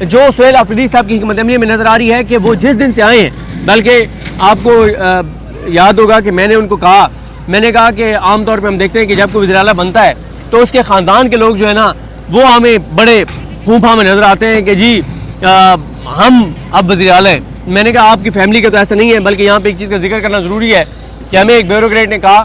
جو سہیل آفریدی صاحب کی حکمت عملی میں نظر آ رہی ہے کہ وہ جس دن سے آئے ہیں، بلکہ آپ کو یاد ہوگا کہ میں نے ان کو کہا، میں نے کہا کہ عام طور پہ ہم دیکھتے ہیں کہ جب کوئی وزیر اعلیٰ بنتا ہے تو اس کے خاندان کے لوگ جو ہے نا وہ ہمیں بڑے پھونپھا میں نظر آتے ہیں کہ جی ہم اب وزیر اعلیٰ ہیں. میں نے کہا آپ کی فیملی کا تو ایسا نہیں ہے، بلکہ یہاں پہ ایک چیز کا ذکر کرنا ضروری ہے کہ ہمیں ایک بیوروکریٹ نے کہا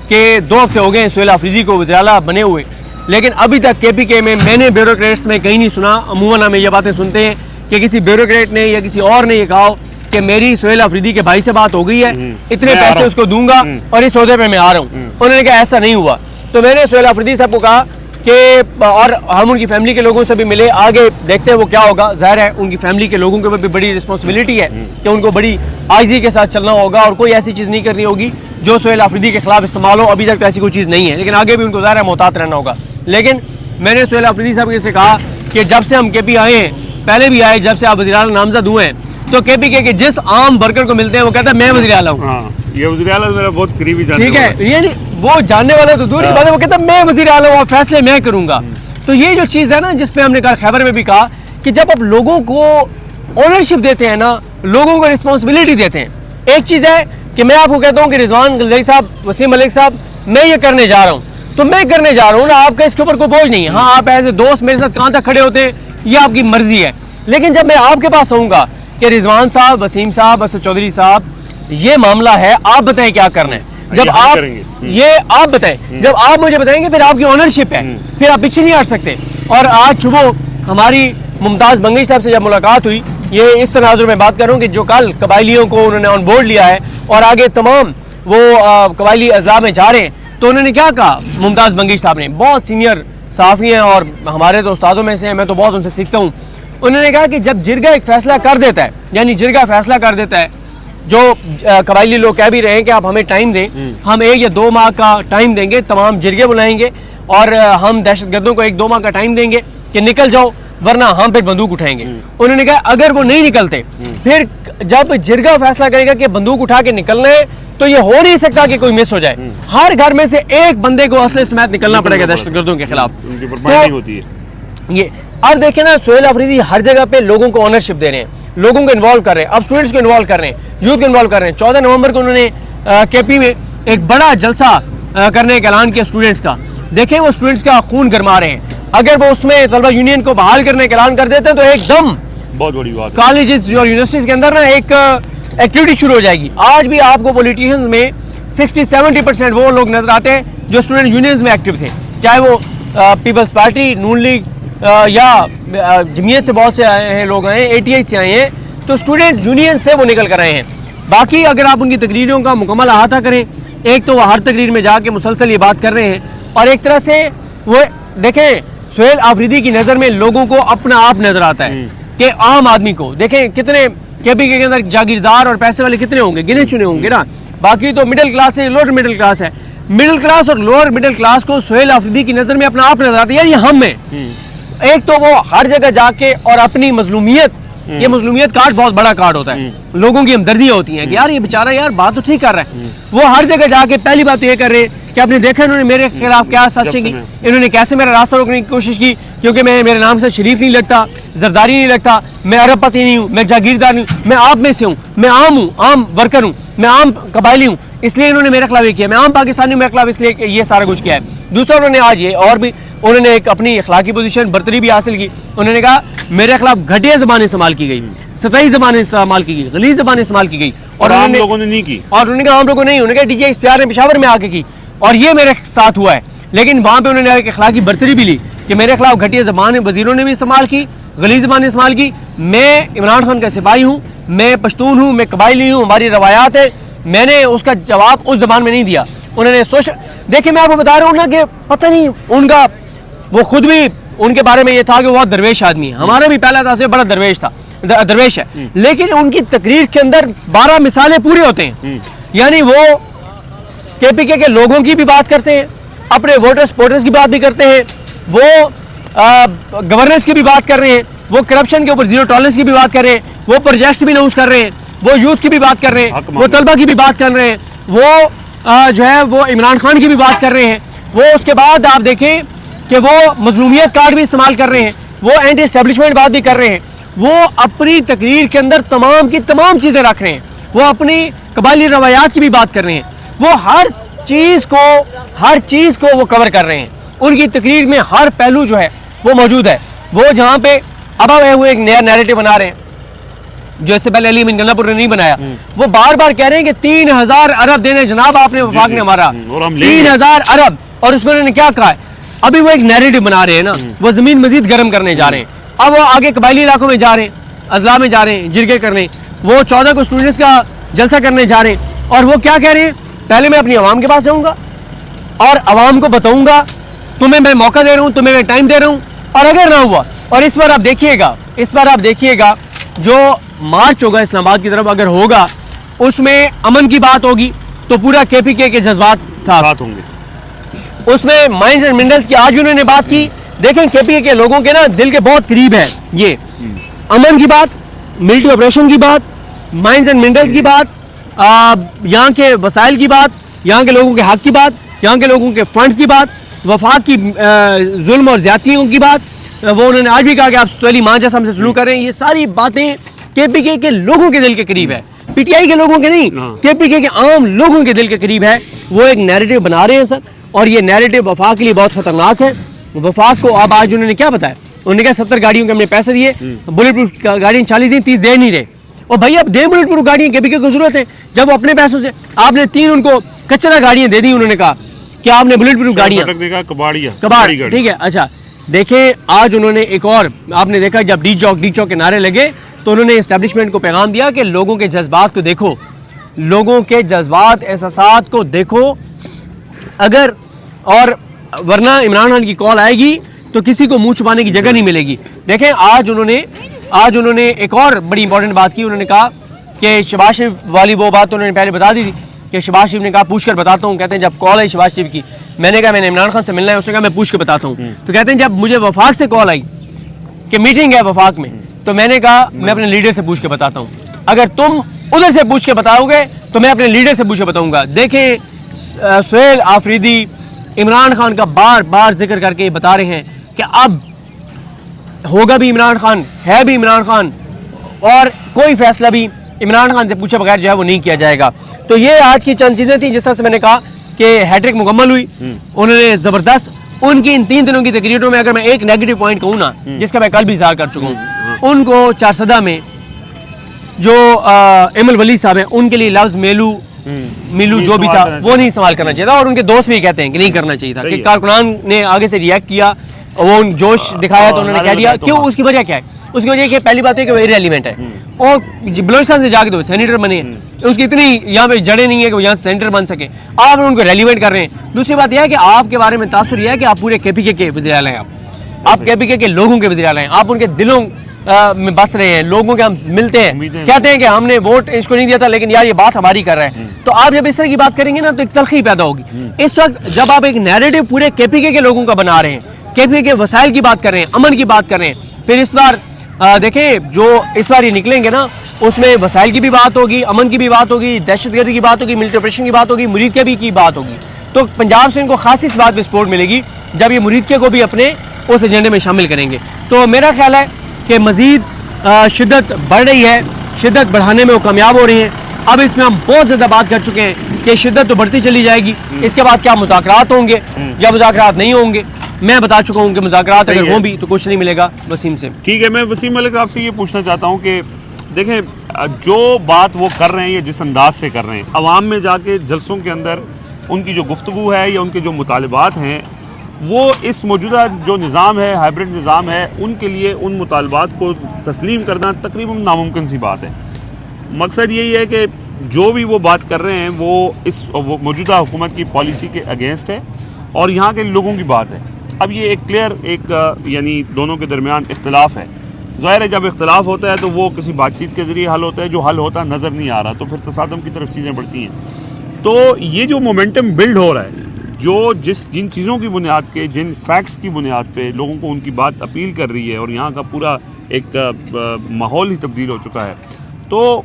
کہ 2 ہفتے ہو گئے ہیں سہیل آفریدی کو وزیر اعلیٰ بنے ہوئے، لیکن ابھی تک کے پی کے میں نے بیوروکریٹس میں کہیں نہیں سنا. عموماً ہمیں یہ باتیں سنتے ہیں کہ کسی بیوروکریٹ نے یا کسی اور نے یہ کہا کہ میری سہیل آفریدی کے بھائی سے بات ہو گئی ہے، اتنے پیسے اس کو دوں گا اور اس عہدے پہ میں آ رہا ہوں. انہوں نے کہا ایسا نہیں ہوا. تو میں نے سہیل آفریدی صاحب کو کہا کہ اور ہم ان کی فیملی کے لوگوں سے بھی ملے، آگے دیکھتے ہیں وہ کیا ہوگا. ظاہر ہے ان کی فیملی کے لوگوں کے اوپر بھی بڑی رسپانسبلٹی ہے کہ ان کو بڑی عاجزی کے ساتھ چلنا ہوگا اور کوئی ایسی چیز نہیں کرنی ہوگی جو سہیل آفریدی کے خلاف استعمال ہو. ابھی تک تو ایسی کوئی چیز نہیں ہے، لیکن آگے بھی ان کو ظاہر ہے محتاط رہنا ہوگا. لیکن میں نے سہیل آفریدی صاحب سے کہا کہ جب سے ہم کے پی آئے ہیں، پہلے بھی آئے جب سے آپ وزیر اعلیٰ نامزد ہوئے ہیں، تو کے پی کے جس عام ورکر کو ملتے ہیں وہ کہتا ہے میں وزیر اعلیٰ ہوں. یہ وزیر اعلیٰ میرا بہت قریبی جاننے ٹھیک ہے، یعنی وہ جاننے والا تو دور کی بات ہے، وہ کہتا ہے میں وزیر اعلیٰ ہوں اور فیصلے میں کروں گا. تو یہ جو چیز ہے نا جس پہ ہم نے کہا خیبر میں بھی کہا کہ جب آپ لوگوں کو اونرشپ دیتے ہیں نا، لوگوں کو رسپانسبلٹی دیتے ہیں. ایک چیز ہے کہ میں آپ کو کہتا ہوں کہ رضوان غلزائی صاحب، وسیم ملک صاحب، میں یہ کرنے جا رہا ہوں تو میں کرنے جا رہا ہوں نا، آپ کا اس کے اوپر کوئی بوجھ نہیں ہے. ہاں آپ ایز اے دوست میرے ساتھ کہاں تک کھڑے ہوتے ہیں یہ آپ کی مرضی ہے، لیکن جب میں آپ کے پاس آؤں گا کہ رضوان صاحب، وسیم صاحب، اسد چودھری صاحب، یہ معاملہ ہے، آپ بتائیں کیا کرنا ہے. جب آپ یہ آپ بتائیں، جب آپ مجھے بتائیں گے پھر آپ کی اونرشپ ہے، پھر آپ پیچھے نہیں ہٹ سکتے. اور آج صبح ہماری ممتاز بنگئی صاحب سے جب ملاقات ہوئی، یہ اس تناظر میں بات کروں کہ جو کل قبائلیوں کو انہوں نے آن بورڈ لیا ہے اور آگے تمام وہ قبائلی اضلاع میں جا رہے ہیں، تو انہوں نے کیا کہا ممتاز بنگئی صاحب نے، بہت سینئر صحافی ہیں اور ہمارے تو استادوں میں سے ہیں، میں تو بہت ان سے سیکھتا ہوں. انہوں نے کہا کہ جب جرگہ ایک فیصلہ کر دیتا ہے، یعنی جرگہ فیصلہ کر دیتا ہے، جو قبائلی لوگ کہہ بھی رہے ہیں کہ آپ ہمیں ٹائم دیں، ہم 1 یا 2 ماہ کا ٹائم دیں گے، تمام جرگے بلائیں گے اور ہم دہشت گردوں کو 1-2 ماہ کا ٹائم دیں گے کہ نکل جاؤ ورنہ ہم پہ بندوق اٹھائیں گے. انہوں نے کہا اگر وہ نہیں نکلتے، پھر جب جرگہ فیصلہ کرے گا کہ بندوق اٹھا کے نکلنا ہے تو یہ ہو نہیں سکتا کہ کوئی مس ہو جائے. ہر گھر میں سے ایک بندے کو اسلحے سمیت نکلنا پڑے گا دہشت گردوں کے خلاف. یہ اور دیکھیں نا سہیل آفریدی ہر جگہ پہ لوگوں کو اونرشپ دے رہے ہیں، لوگوں کو انوالو کر رہے ہیں، اب اسٹوڈنٹس کو انوالو کر رہے ہیں، یوتھ کو انوالو کر رہے ہیں. 14 نومبر کو انہوں نے کے پی میں ایک بڑا جلسہ کرنے کا اعلان کیا اسٹوڈنٹس کا. دیکھیں وہ اسٹوڈنٹس کا خون گرما رہے ہیں. اگر وہ اس میں طلبہ یونین کو بحال کرنے کا اعلان کر دیتے ہیں تو ایک دم بہت بڑی بات کالجز اور یونیورسٹیز کے اندر نا ایک ایکٹیویٹی شروع ہو جائے گی. آج بھی آپ کو پولیٹیشنز میں 60-70% وہ لوگ نظر آتے ہیں جو اسٹوڈنٹ یونینز میں ایکٹیو تھے، چاہے وہ پیپلز پارٹی، نون لیگ یا جمعیت سے بہت سے آئے ہیں لوگ آئے ہیں، ATI سے آئے ہیں، تو اسٹوڈنٹ یونین سے وہ نکل کر آئے ہیں. باقی اگر آپ ان کی تقریروں کا مکمل احاطہ کریں، ایک تو وہ ہر تقریر میں جا کے مسلسل یہ بات کر رہے ہیں، اور ایک طرح سے وہ دیکھیں سہیل آفریدی کی نظر میں لوگوں کو اپنا آپ نظر آتا ہے کہ عام آدمی کو دیکھیں کتنے کے پی کے اندر جاگیردار اور پیسے والے کتنے ہوں گے، گنے چنے ہوں گے نا. باقی تو مڈل کلاس ہے، لوور مڈل کلاس ہے. مڈل کلاس اور لوور مڈل کلاس کو سہیل آفریدی کی نظر میں اپنا آپ نظر آتا ہے، یار یہ ہم ہیں. ایک تو وہ ہر جگہ جا کے اور اپنی مظلومیت، یہ مظلومیت کارڈ بہت بڑا کارڈ ہوتا ہے، لوگوں کی ہمدردیاں ہوتی ہیں کہ یار یہ بیچارہ یار بات تو ٹھیک کر رہا ہے. وہ ہر جگہ جا کے پہلی بات یہ کر رہے کہ آپ نے دیکھا انہوں نے میرے خلاف کیا سازشیں کی، انہوں نے کیسے میرا راستہ روکنے کی کوشش کی، کیونکہ میں میرے نام سے شریف نہیں لگتا، زرداری نہیں لگتا، میں ارب پتی نہیں ہوں، میں جاگیردار نہیں ہوں، میں آپ میں سے ہوں، میں عام ہوں، عام ورکر ہوں، میں عام قبائلی ہوں، اس لیے انہوں نے میرے خلاف یہ کیا، میں عام پاکستانی ہوں، میرے خلاف اس لیے یہ سارا کچھ کیا ہے. دوسرا انہوں نے آج یہ اور بھی انہوں نے ایک اپنی اخلاقی پوزیشن برتری بھی حاصل کی. انہوں نے کہا میرے خلاف گھٹیا زبانیں استعمال کی گئی، سطحی زبانیں استعمال کی گئی، غلیظ زبانیں استعمال کی گئی، اور عام لوگوں نے نہیں کی، اور انہوں نے کہا عام لوگوں نے نہیں. انہوں نے کہا ڈی جی اختیار نے پشاور میں آ کے کی اور یہ میرے ساتھ ہوا ہے. لیکن وہاں پہ انہوں نے ایک اخلاقی برتری بھی لی کہ میرے خلاف گھٹیا زبانیں وزیروں نے بھی استعمال کی، غلیظ زبانیں استعمال کی. میں عمران خان کا سپاہی ہوں، میں پشتون ہوں، میں قبائلی ہوں، ہماری روایات ہے. میں نے اس کا جواب اس زبان میں نہیں دیا. انہوں نے دیکھیں میں آپ کو بتا رہا ہوں نا کہ پتہ نہیں ان کا، وہ خود بھی ان کے بارے میں یہ تھا کہ وہ بہت درویش آدمی ہے. ہمارا بھی پہلا تاثر بڑا درویش ہے، لیکن ان کی تقریر کے اندر 12 مثالیں پورے ہوتے ہیں. یعنی وہ کے پی کے لوگوں کی بھی بات کرتے ہیں، اپنے ووٹرز سپورٹرز کی بات بھی کرتے ہیں، وہ گورننس کی بھی بات کر رہے ہیں، وہ کرپشن کے اوپر زیرو ٹالرنس کی بھی بات کر رہے ہیں، وہ پروجیکٹس بھی اناؤنس کر رہے ہیں، وہ یوتھ کی بھی بات کر رہے ہیں، وہ طلبہ کی بھی بات کر رہے ہیں، وہ جو ہے وہ عمران خان کی بھی بات کر رہے ہیں. وہ اس کے بعد آپ دیکھیں کہ وہ مظلومیت کارڈ بھی استعمال کر رہے ہیں، وہ اینٹی اسٹیبلشمنٹ بات بھی کر رہے ہیں. وہ اپنی تقریر کے اندر تمام کی تمام چیزیں رکھ رہے ہیں. وہ اپنی قبائلی روایات کی بھی بات کر رہے ہیں. وہ ہر چیز کو وہ کور کر رہے ہیں. ان کی تقریر میں ہر پہلو جو ہے وہ موجود ہے. وہ جہاں پہ اب وہ ایک نیا نیریٹو بنا رہے ہیں جو اس سے پہلے علی امین گنہ پور نے نہیں بنایا. وہ بار بار کہہ رہے ہیں کہ 3000 ارب دینے جناب آپ نے وفاق نے ہمارا 3000 ارب, اور اس میں انہوں نے کیا کہا ہے. ابھی وہ ایک نیریٹو بنا رہے ہیں نا, وہ زمین مزید گرم کرنے جا رہے ہیں. اب وہ آگے قبائلی علاقوں میں جا رہے ہیں, اضلاع میں جا رہے ہیں, جرگے کرنے. وہ 14 کو اسٹوڈنٹس کا جلسہ کرنے جا رہے ہیں, اور وہ کیا کہہ رہے ہیں, پہلے میں اپنی عوام کے پاس جاؤں گا اور عوام کو بتاؤں گا تمہیں میں موقع دے رہا ہوں, تمہیں میں ٹائم دے رہا ہوں, اور اگر نہ ہوا. اور اس بار آپ دیکھیے گا جو مارچ ہوگا اسلام آباد کی طرف اگر ہوگا, اس میں امن کی بات ہوگی تو پورا کے پی کے جذبات ساتھ ہوں گے. اس میں مائنز اینڈ منرلز کی آج بھی انہوں نے بات کی. دیکھیں کے پی کے لوگوں کے نا دل کے بہت قریب ہے یہ امن کی بات, ملٹری آپریشن کی بات, مائنز اینڈ منرلز کی بات, یہاں کے وسائل کی بات, یہاں کے لوگوں کے حق کی بات, یہاں کے لوگوں کے فنڈز کی بات, وفاق کی ظلم اور زیادتیوں کی بات. وہ انہوں نے آج بھی کہا کہ آپ سویلی ماں جیسا ہم سے سلوک کر رہے ہیں. یہ ساری باتیں کے پی کے لوگوں کے دل کے قریب ہے, پی ٹی آئی کے لوگوں کے نہیں, کے پی کے عام لوگوں کے دل کے قریب ہے. وہ ایک نیریٹو بنا رہے ہیں سر, اور یہ نیریٹو وفاق کے لیے بہت خطرناک ہے. وفاق کو اب آج انہوں نے کیا بتایا, انہوں نے کہا 70 گاڑیوں کے ہم نے پیسے دیے, بلٹ پروف گاڑیاں 40 دیں, 30 دے نہیں رہے. اور بھائی اب دے بلٹ پروف گاڑیاں کے پی کے کو ضرورت ہے جب وہ اپنے پیسوں سے. آپ نے 3 ان کو کچرا گاڑیاں دے دی, انہوں نے کہا کہ آپ نے بلٹ پروف گاڑیاں کباڑ, ٹھیک ہے. اچھا دیکھیں آج انہوں نے ایک اور, آپ نے دیکھا جب ڈی چوک کے نعرے لگے تو انہوں نے اسٹیبلشمنٹ کو پیغام دیا کہ لوگوں کے جذبات کو دیکھو, لوگوں کے جذبات احساسات کو دیکھو, اگر اور ورنہ عمران خان کی کال آئے گی تو کسی کو منہ چھپانے کی جگہ نہیں ملے گی. دیکھیں آج انہوں نے ایک اور بڑی امپورٹنٹ بات کی. انہوں نے کہا کہ شہباز شریف والی وہ بات انہوں نے پہلے بتا دی تھی کہ شہباز شریف نے کہا پوچھ کر بتاتا ہوں. کہتے ہیں جب کال آئی شہباز شریف کی, میں نے کہا میں نے عمران خان سے ملنا ہے, اس نے کہا میں پوچھ کے بتاتا ہوں. تو کہتے ہیں جب مجھے وفاق سے کال آئی کہ میٹنگ ہے وفاق میں, تو میں نے کہا میں اپنے لیڈر سے پوچھ کے بتاتا ہوں. اگر تم ادھر سے پوچھ کے بتاؤ گے تو میں اپنے لیڈر سے پوچھ کے بتاؤں گا. دیکھیں سہیل آفریدی عمران خان کا بار بار ذکر کر کے بتا رہے ہیں کہ اب ہوگا بھی عمران خان, ہے بھی عمران خان, اور کوئی فیصلہ بھی عمران خان سے پوچھے بغیر جو ہے وہ نہیں کیا جائے گا. تو یہ آج کی چند چیزیں تھیں. جس طرح سے میں نے کہا کہ ہیٹرک مکمل ہوئی, انہوں نے زبردست ان کی ان 3 دنوں کی تقریروں میں اگر میں ایک نیگیٹو پوائنٹ کہوں نا, جس کا میں کل بھی اظہار کر چکا ہوں, ان کو چارسدہ میں جو ایم الولی صاحب ہیں ان کے لیے لفظ میلو جو بھی تھا وہ نہیں استعمال کرنا چاہیے تھا, اور ان کے دوست بھی کہتے ہیں کہ نہیں کرنا چاہیے تھا. کہ کارکنان نے آگے سے ریئیکٹ کیا, وہ جوش دکھایا تو انہوں نے کہہ دیا. کیوں, اس کی وجہ کیا ہے؟ اس کی وجہ کہ پہلی بات ہے کہ وہ ریلیونٹ ہے, اور بلوچستان سے جا کے تو سینیٹر بنے ہیں, اس کی اتنی یہاں پہ جڑیں نہیں ہے کہ وہ یہاں سے سینیٹر بن سکے. آپ ان کو ریلیونٹ کر رہے ہیں. دوسری بات یہ ہے کہ آپ کے بارے میں تاثر یہ ہے کہ آپ پورے کے پی کے وزیر اعلیٰ ہیں, آپ کے پی کے لوگوں کے وزیر اعلیٰ ہیں, آپ ان کے دلوں میں بس رہے ہیں, لوگوں کے ہم ملتے ہیں, کہتے ہیں کہ ہم نے ووٹ اس کو نہیں دیا تھا لیکن یار یہ بات ہماری کر رہے ہیں. تو آپ جب اس طرح کی بات کریں گے نا تو ایک تلخی پیدا ہوگی. اس وقت جب آپ ایک نیریٹو پورے کے پی کے لوگوں کا بنا رہے ہیں, کے پی کے وسائل کی بات کر رہے ہیں, امن کی بات کر رہے ہیں, پھر اس بار دیکھیں جو اس بار یہ نکلیں گے نا اس میں وسائل کی بھی بات ہوگی, امن کی بھی بات ہوگی, دہشت گردی کی بات ہوگی, ملٹری آپریشن کی بات ہوگی, مرید کے کی بات ہوگی. تو پنجاب سے ان کو خاصی اس بات پہ سپورٹ ملے گی جب یہ مرید کو بھی اپنے اس ایجنڈے میں شامل کریں گے. تو میرا خیال ہے کہ مزید شدت بڑھ رہی ہے, شدت بڑھانے میں وہ کامیاب ہو رہی ہیں. اب اس میں ہم بہت زیادہ بات کر چکے ہیں کہ شدت تو بڑھتی چلی جائے گی. اس کے بعد کیا مذاکرات ہوں گے یا مذاکرات نہیں ہوں گے, میں بتا چکا ہوں کہ مذاکرات اگر ہوں بھی تو کچھ نہیں ملے گا. وسیم سے ٹھیک ہے, میں وسیم ملک آپ سے یہ پوچھنا چاہتا ہوں کہ دیکھیں جو بات وہ کر رہے ہیں یا جس انداز سے کر رہے ہیں, عوام میں جا کے جلسوں کے اندر ان کی جو گفتگو ہے یا ان کے جو مطالبات ہیں وہ اس موجودہ جو نظام ہے, ہائبرڈ نظام ہے, ان کے لیے ان مطالبات کو تسلیم کرنا تقریباً ناممکن سی بات ہے. مقصد یہی ہے کہ جو بھی وہ بات کر رہے ہیں وہ اس موجودہ حکومت کی پالیسی کے اگینسٹ ہے اور یہاں کے لوگوں کی بات ہے. اب یہ ایک کلیئر ایک یعنی دونوں کے درمیان اختلاف ہے. ظاہر ہے جب اختلاف ہوتا ہے تو وہ کسی بات چیت کے ذریعے حل ہوتا ہے, جو حل ہوتا نظر نہیں آ رہا تو پھر تصادم کی طرف چیزیں بڑھتی ہیں. تو یہ جو مومنٹم بلڈ ہو رہا ہے, جو جن چیزوں کی بنیاد کے, جن فیکٹس کی بنیاد پہ لوگوں کو ان کی بات اپیل کر رہی ہے اور یہاں کا پورا ایک ماحول ہی تبدیل ہو چکا ہے, تو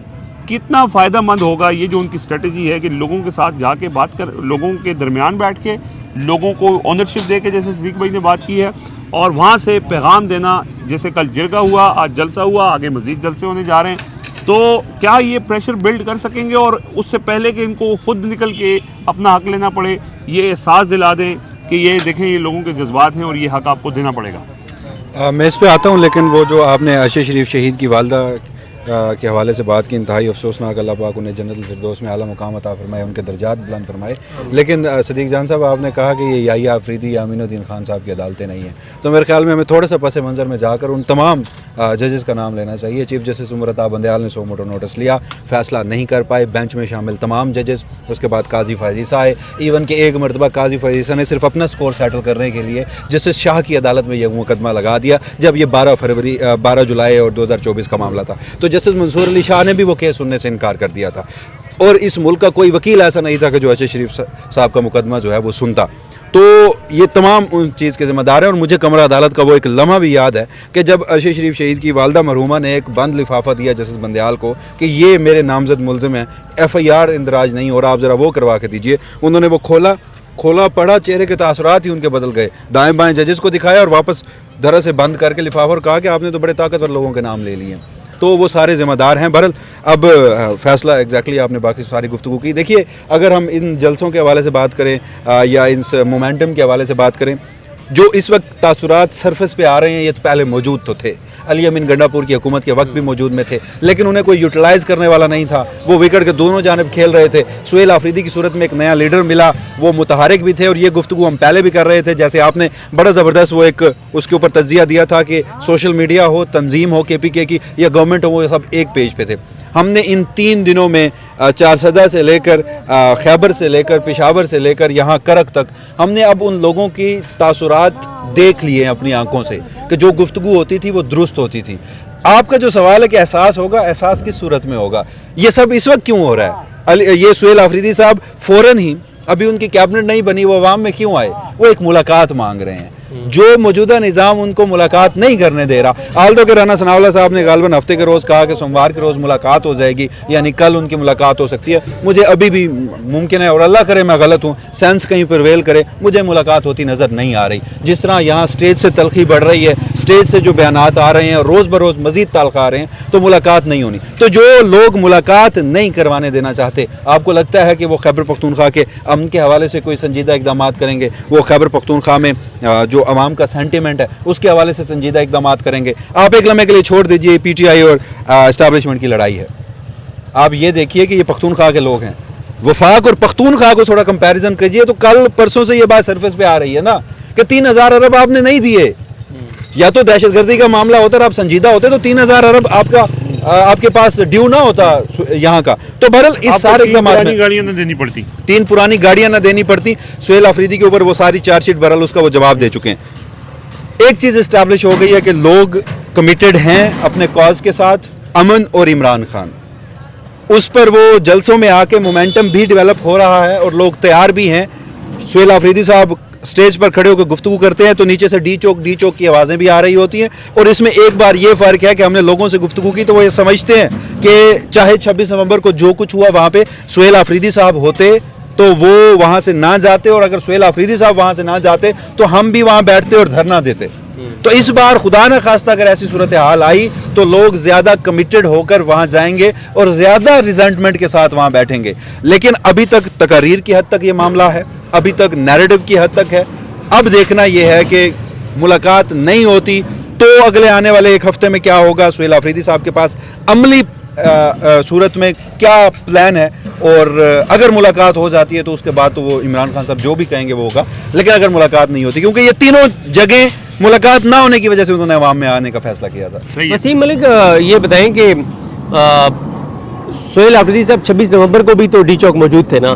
کتنا فائدہ مند ہوگا یہ جو ان کی اسٹریٹجی ہے کہ لوگوں کے ساتھ جا کے بات کر, لوگوں کے درمیان بیٹھ کے لوگوں کو اونرشپ دے کے, جیسے صدیق بھائی نے بات کی ہے, اور وہاں سے پیغام دینا. جیسے کل جرگہ ہوا, آج جلسہ ہوا, آگے مزید جلسے ہونے جا رہے ہیں, تو کیا یہ پریشر بلڈ کر سکیں گے اور اس سے پہلے کہ ان کو خود نکل کے اپنا حق لینا پڑے, یہ احساس دلا دیں کہ یہ دیکھیں یہ لوگوں کے جذبات ہیں اور یہ حق آپ کو دینا پڑے گا؟ میں اس پہ آتا ہوں, لیکن وہ جو آپ نے عرشی شریف شہید کی والدہ کے حوالے سے بات کی, انتہائی افسوسناک. اللہ پاک انہیں جنت الفردوس میں اعلیٰ مقام عطا فرمائے, ان کے درجات بلند فرمائے. لیکن صدیق جان صاحب, آپ نے کہا کہ یہ یحییٰ آفریدی یا امین الدین خان صاحب کی عدالتیں نہیں ہیں, تو میرے خیال میں ہمیں تھوڑا سا پس منظر میں جا کر ان تمام ججز کا نام لینا چاہیے. چیف جسٹس عمر عطا بندیال نے 100 موٹر نوٹس لیا, فیصلہ نہیں کر پائے. بینچ میں شامل تمام ججز, اس کے بعد قاضی فائزیسا آئے, ایون کہ ایک مرتبہ قاضی فائزیسا نے صرف اپنا سکور سیٹل کرنے کے لیے جسٹس شاہ کی عدالت میں یہ مقدمہ لگا دیا, جب یہ 12 جولائی اور 2024 کا معاملہ تھا. تو جسٹس منصور علی شاہ نے بھی وہ کیس سننے سے انکار کر دیا تھا, اور اس ملک کا کوئی وکیل ایسا نہیں تھا کہ جو عرشی شریف صاحب کا مقدمہ جو ہے وہ سنتا. تو یہ تمام ان چیز کے ذمہ دار ہیں. اور مجھے کمرہ عدالت کا وہ ایک لمحہ بھی یاد ہے کہ جب عرشی شریف شہید کی والدہ مرحومہ نے ایک بند لفافہ دیا جسٹس بندیال کو کہ یہ میرے نامزد ملزم ہیں, FIR اندراج نہیں ہو رہا, آپ ذرا وہ کروا کے دیجئے. انہوں نے وہ کھولا پڑھا, چہرے کے تاثرات ہی ان کے بدل گئے, دائیں بائیں ججز کو دکھایا اور واپس درہ سے بند کر کے لفافہ, اور کہا کہ آپ نے تو بڑے طاقتور لوگوں کے نام لے لیے. تو وہ سارے ذمہ دار ہیں. بہرحال اب فیصلہ ایگزیکٹلی آپ نے باقی ساری گفتگو کی. دیکھیے, اگر ہم ان جلسوں کے حوالے سے بات کریں یا ان مومنٹم کے حوالے سے بات کریں, جو اس وقت تاثرات سرفس پہ آ رہے ہیں یہ تو پہلے موجود تو تھے. علی امین گنڈاپور کی حکومت کے وقت بھی موجود میں تھے, لیکن انہیں کوئی یوٹیلائز کرنے والا نہیں تھا. وہ وکٹ کے دونوں جانب کھیل رہے تھے. سہیل آفریدی کی صورت میں ایک نیا لیڈر ملا, وہ متحرک بھی تھے, اور یہ گفتگو ہم پہلے بھی کر رہے تھے. جیسے آپ نے بڑا زبردست وہ ایک اس کے اوپر تجزیہ دیا تھا کہ سوشل میڈیا ہو, تنظیم ہو KPK کی یا گورنمنٹ ہو, وہ سب ایک پیج پہ تھے. ہم نے ان 3 دنوں میں 4 سے لے کر خیبر سے لے کر پشاور سے لے کر یہاں کرک تک, ہم نے اب ان لوگوں کی تاثرات دیکھ لیے ہیں اپنی آنکھوں سے کہ جو گفتگو ہوتی تھی وہ درست ہوتی تھی. آپ کا جو سوال ہے کہ احساس ہوگا, احساس کس صورت میں ہوگا؟ یہ سب اس وقت کیوں ہو رہا ہے؟ یہ سہیل آفریدی صاحب فوراً ہی, ابھی ان کی کیبنٹ نہیں بنی, وہ عوام میں کیوں آئے؟ وہ ایک ملاقات مانگ رہے ہیں. جو موجودہ نظام ان کو ملاقات نہیں کرنے دے رہا. آلدو کے رانا ثناء اللہ صاحب نے غالباً ہفتے کے روز کہا کہ سوموار کے روز ملاقات ہو جائے گی, یعنی کل ان کی ملاقات ہو سکتی ہے. مجھے ابھی بھی ممکن ہے, اور اللہ کرے میں غلط ہوں, سینس کہیں پرویل کرے, مجھے ملاقات ہوتی نظر نہیں آ رہی. جس طرح یہاں سٹیج سے تلخی بڑھ رہی ہے, سٹیج سے جو بیانات آ رہے ہیں اور روز بروز مزید تلخ آ رہے ہیں, تو ملاقات نہیں ہونی. تو جو لوگ ملاقات نہیں کروانے دینا چاہتے, آپ کو لگتا ہے کہ وہ خیبر پختونخوا کے امن کے حوالے سے کوئی سنجیدہ اقدامات کریں گے؟ وہ خیبر پختونخوا میں جو عوام کا سینٹیمنٹ ہے اس کے حوالے سے سنجیدہ اقدامات کریں گے؟ آپ ایک لمحے کے لیے چھوڑ دیجئے PTI اور اسٹیبلشمنٹ کی لڑائی ہے. آپ یہ دیکھیے کہ یہ پختونخوا کے لوگ ہیں. وفاق اور پختونخوا کو تھوڑا کمپیریزن کیجئے, تو کل پرسوں سے یہ بات سرفس پہ آ رہی ہے نا کہ 3000 ارب آپ نے نہیں دیے. یا تو دہشت گردی کا معاملہ ہوتا اور آپ سنجیدہ ہوتے تو 3000 ارب آپ کے پاس ڈیو نہ ہوتا یہاں کا. تو بہرحال اس سارے اقدامات میں 3 گاڑیاں نہ دینی پڑتی, 3 پرانی گاڑیاں نہ دینی پڑتی. سہیل آفریدی کے اوپر وہ ساری چارج شیٹ بہرحال اس کا وہ جواب دے چکے ہیں. ایک چیز اسٹیبلش ہو گئی ہے کہ لوگ کمیٹڈ ہیں اپنے کاز کے ساتھ. امن اور عمران خان, اس پر وہ جلسوں میں آ کے مومنٹم بھی ڈیولپ ہو رہا ہے اور لوگ تیار بھی ہیں. سہیل آفریدی صاحب سٹیج پر کھڑے ہو کے گفتگو کرتے ہیں تو نیچے سے ڈی چوک کی آوازیں بھی آ رہی ہوتی ہیں. اور اس میں ایک بار یہ فرق ہے کہ ہم نے لوگوں سے گفتگو کی تو وہ یہ سمجھتے ہیں کہ چاہے 26 نومبر کو جو کچھ ہوا وہاں پہ سہیل آفریدی صاحب ہوتے تو وہ وہاں سے نہ جاتے, اور اگر سہیل آفریدی صاحب وہاں سے نہ جاتے تو ہم بھی وہاں بیٹھتے اور دھرنا دیتے. تو اس بار خدا نہ خواستہ اگر ایسی صورتحال آئی تو لوگ زیادہ کمیٹڈ ہو کر وہاں جائیں گے اور زیادہ ریزنٹمنٹ کے ساتھ وہاں بیٹھیں گے. لیکن ابھی تک تقاریر کی حد تک یہ معاملہ ہے, ابھی تک نیریٹو کی حد تک ہے. اب دیکھنا یہ ہے کہ ملاقات نہیں ہوتی تو اگلے آنے والے 1 ہفتے میں کیا ہوگا, سہیل آفریدی صاحب کے پاس عملی صورت میں کیا پلان ہے, اور اگر ملاقات ہو جاتی ہے تو اس کے بعد تو وہ عمران خان صاحب جو بھی کہیں گے وہ ہوگا. لیکن اگر ملاقات نہیں ہوتی, کیونکہ یہ تینوں جگہیں ملاقات نہ ہونے کی وجہ سے انہوں نے عوام میں آنے کا فیصلہ کیا تھا. وسیم ملک, یہ بتائیں کہ سہیل آفریدی صاحب 26 نومبر کو بھی تو ڈی چوک موجود تھے نا,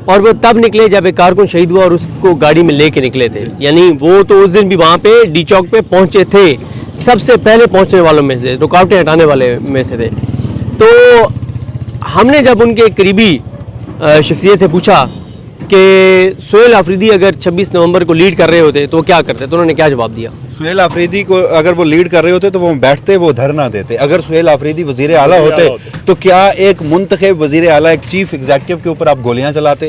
اور وہ تب نکلے جب ایک کارکن شہید ہوا اور اس کو گاڑی میں لے کے نکلے تھے. یعنی وہ تو اس دن بھی وہاں پہ ڈی چوک پہ پہنچے تھے, سب سے پہلے پہنچنے والوں میں سے, رکاوٹیں ہٹانے والے میں سے تھے. تو ہم نے جب ان کے قریبی شخصیت سے پوچھا کہ سہیل آفریدی اگر 26 نومبر کو لیڈ کر رہے ہوتے تو کیا کرتے, تو انہوں نے کیا جواب دیا؟ سہیل آفریدی کو اگر وہ لیڈ کر رہے ہوتے تو وہ بیٹھتے, وہ دھرنا دیتے. اگر سہیل آفریدی وزیر اعلیٰ ہوتے تو کیا ایک منتخب وزیر اعلیٰ, ایک چیف ایگزیکٹو کے اوپر آپ گولیاں چلاتے؟